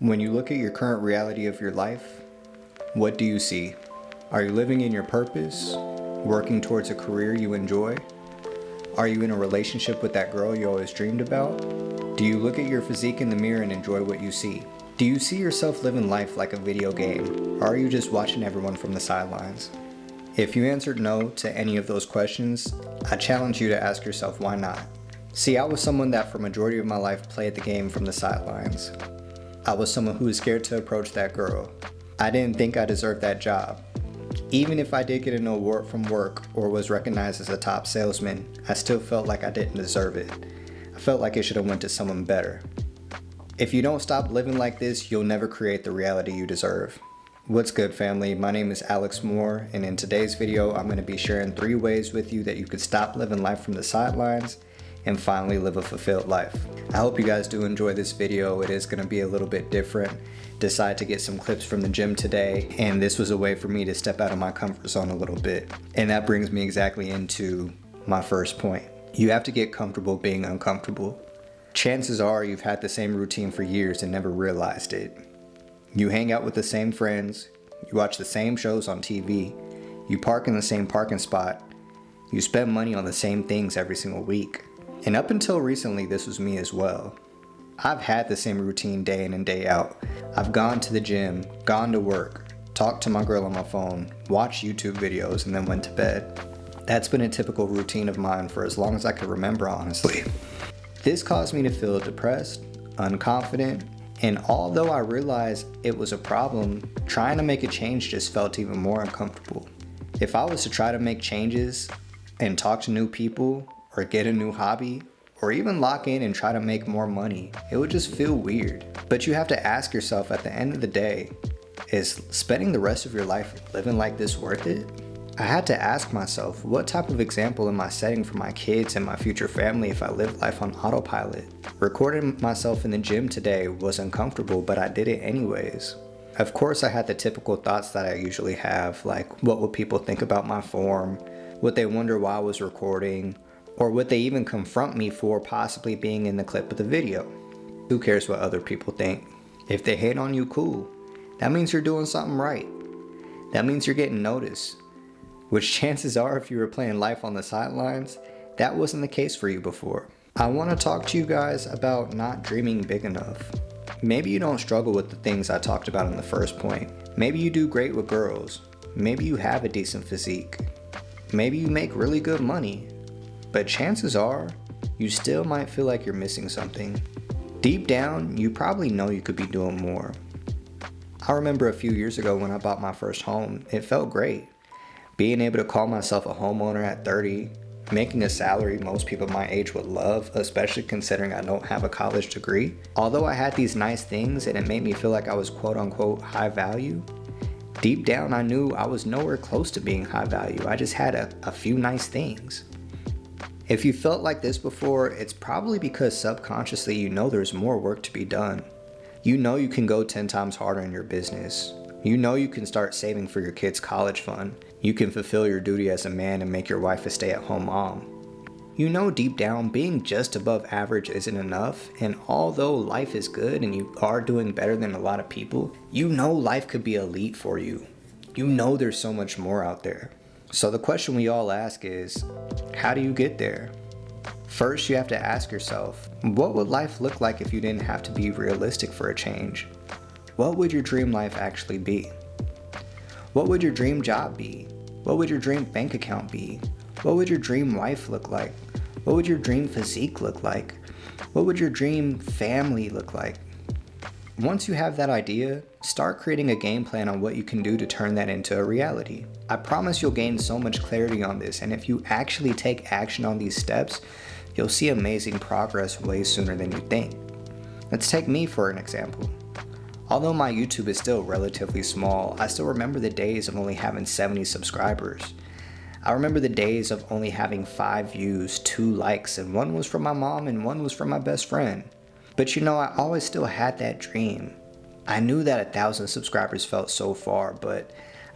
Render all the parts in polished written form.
When you look at your current reality of your life, what do you see? Are you living in your purpose? Working towards a career you enjoy? Are you in a relationship with that girl you always dreamed about? Do you look at your physique in the mirror and enjoy what you see? Do you see yourself living life like a video game, or are you just watching everyone from the sidelines? If you answered no to any of those questions, I challenge you to ask yourself why not. See, I was someone that for majority of my life played the game from the sidelines. I was someone who was scared to approach that girl. I didn't think I deserved that job. Even if I did get an award from work or was recognized as a top salesman, I still felt like I didn't deserve it. I felt like it should have went to someone better. If you don't stop living like this, you'll never create the reality you deserve. What's good, family? My name is Alex Moore, and in today's video, I'm going to be sharing 3 ways with you that you could stop living life from the sidelines and finally live a fulfilled life. I hope you guys do enjoy this video. It is going to be a little bit different. Decided to get some clips from the gym today, and this was a way for me to step out of my comfort zone a little bit. And that brings me exactly into my first point. You have to get comfortable being uncomfortable. Chances are you've had the same routine for years and never realized it. You hang out with the same friends, you watch the same shows on TV, you park in the same parking spot, you spend money on the same things every single week. And up until recently, this was me as well. I've had the same routine day in and day out. I've gone to the gym, gone to work, talked to my girl on my phone, watched YouTube videos, and then went to bed. That's been a typical routine of mine for as long as I can remember, honestly. This caused me to feel depressed, unconfident, and although I realized it was a problem, trying to make a change just felt even more uncomfortable. If I was to try to make changes and talk to new people, or get a new hobby, or even lock in and try to make more money, it would just feel weird. But you have to ask yourself at the end of the day, is spending the rest of your life living like this worth it? I had to ask myself, what type of example am I setting for my kids and my future family if I live life on autopilot? Recording myself in the gym today was uncomfortable, but I did it anyways. Of course, I had the typical thoughts that I usually have, like what will people think about my form? Would they wonder why I was recording? Or would they even confront me for possibly being in the clip of the video? Who cares what other people think? If they hate on you, cool. That means you're doing something right. That means you're getting noticed. Which chances are, if you were playing life on the sidelines, that wasn't the case for you before. I want to talk to you guys about not dreaming big enough. Maybe you don't struggle with the things I talked about in the first point. Maybe you do great with girls. Maybe you have a decent physique. Maybe you make really good money. But chances are, you still might feel like you're missing something. Deep down, you probably know you could be doing more. I remember a few years ago when I bought my first home, it felt great. Being able to call myself a homeowner at 30, making a salary most people my age would love, especially considering I don't have a college degree. Although I had these nice things and it made me feel like I was quote unquote high value, deep down I knew I was nowhere close to being high value. I just had a few nice things. If you felt like this before, it's probably because subconsciously you know there's more work to be done. You know you can go 10 times harder in your business. You know you can start saving for your kids' college fund. You can fulfill your duty as a man and make your wife a stay-at-home mom. You know deep down being just above average isn't enough, and although life is good and you are doing better than a lot of people, you know life could be elite for you. You know there's so much more out there. So the question we all ask is, how do you get there? First, you have to ask yourself, what would life look like if you didn't have to be realistic for a change? What would your dream life actually be? What would your dream job be? What would your dream bank account be? What would your dream wife look like? What would your dream physique look like? What would your dream family look like? Once you have that idea, start creating a game plan on what you can do to turn that into a reality. I promise you'll gain so much clarity on this, and if you actually take action on these steps, you'll see amazing progress way sooner than you think. Let's take me for an example. Although my YouTube is still relatively small, I still remember the days of only having 70 subscribers. I remember the days of only having 5 views, 2 likes, and one was from my mom and one was from my best friend. But you know, I always still had that dream. I knew that 1,000 subscribers felt so far, but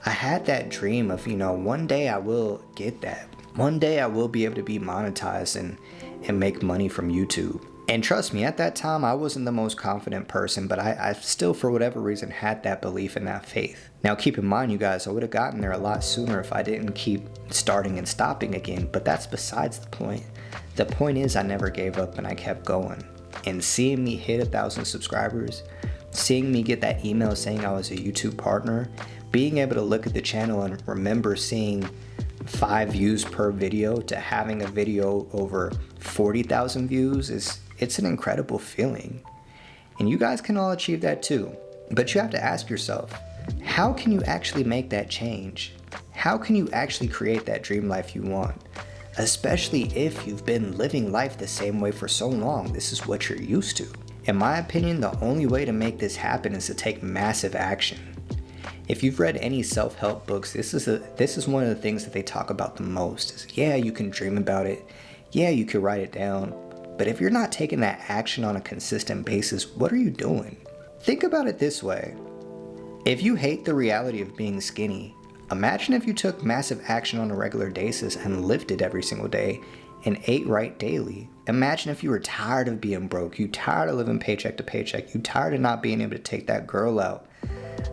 I had that dream of, one day I will get that. One day I will be able to be monetized and make money from YouTube. And trust me, at that time, I wasn't the most confident person, but I still, for whatever reason, had that belief and that faith. Now, keep in mind, you guys, I would have gotten there a lot sooner if I didn't keep starting and stopping again, but that's besides the point. The point is, I never gave up and I kept going. And seeing me hit 1,000 subscribers, seeing me get that email saying I was a YouTube partner, being able to look at the channel and remember seeing 5 views per video to having a video over 40,000 views it's an incredible feeling. And you guys can all achieve that too. But you have to ask yourself, how can you actually make that change? How can you actually create that dream life you want? Especially if you've been living life the same way for so long. This is what you're used to. In my opinion, the only way to make this happen is to take massive action. If you've read any self-help books, this is one of the things that they talk about the most. Is, yeah, you can dream about it. Yeah, you can write it down. But if you're not taking that action on a consistent basis, what are you doing? Think about it this way. If you hate the reality of being skinny, imagine if you took massive action on a regular basis and lifted every single day and ate right daily. Imagine if you were tired of being broke, you tired of living paycheck to paycheck, you tired of not being able to take that girl out.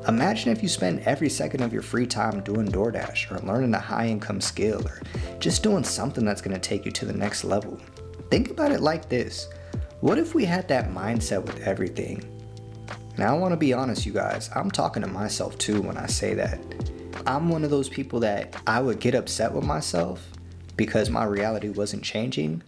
Imagine if you spend every second of your free time doing DoorDash or learning a high-income skill or just doing something that's going to take you to the next level. Think about it like this. What if we had that mindset with everything? Now, I want to be honest, you guys. I'm talking to myself too when I say that. I'm one of those people that I would get upset with myself because my reality wasn't changing,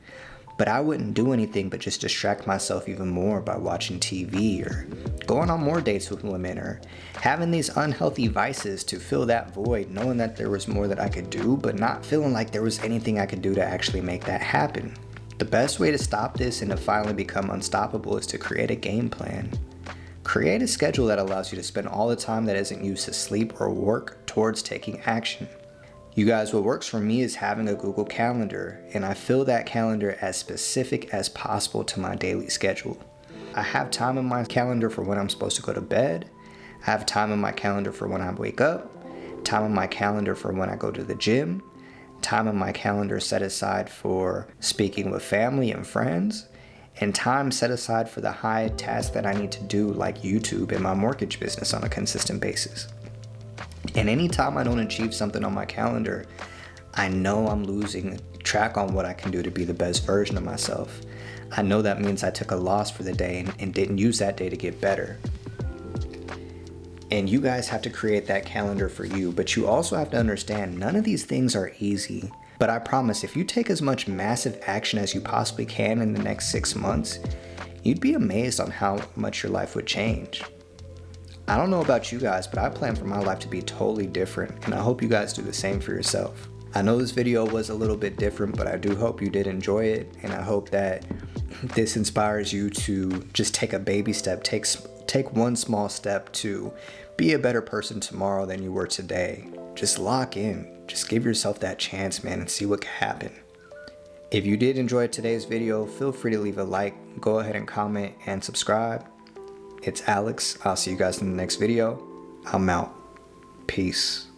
but I wouldn't do anything but just distract myself even more by watching TV or going on more dates with women or having these unhealthy vices to fill that void, knowing that there was more that I could do, but not feeling like there was anything I could do to actually make that happen. The best way to stop this and to finally become unstoppable is to create a game plan. Create a schedule that allows you to spend all the time that isn't used to sleep or work towards taking action. You guys, what works for me is having a Google Calendar, and I fill that calendar as specific as possible to my daily schedule. I have time in my calendar for when I'm supposed to go to bed. I have time in my calendar for when I wake up, time in my calendar for when I go to the gym, time in my calendar set aside for speaking with family and friends, and time set aside for the high tasks that I need to do, like YouTube and my mortgage business, on a consistent basis. And anytime I don't achieve something on my calendar, I know I'm losing track on what I can do to be the best version of myself. I know that means I took a loss for the day and didn't use that day to get better. And you guys have to create that calendar for you, but you also have to understand none of these things are easy. But I promise, if you take as much massive action as you possibly can in the next 6 months, you'd be amazed on how much your life would change. I don't know about you guys, but I plan for my life to be totally different, and I hope you guys do the same for yourself. I know this video was a little bit different, but I do hope you did enjoy it, and I hope that this inspires you to just take a baby step, take one small step to be a better person tomorrow than you were today. Just lock in. Just give yourself that chance, man, and see what can happen. If you did enjoy today's video, feel free to leave a like, go ahead and comment and subscribe. It's Alex. I'll see you guys in the next video. I'm out. Peace.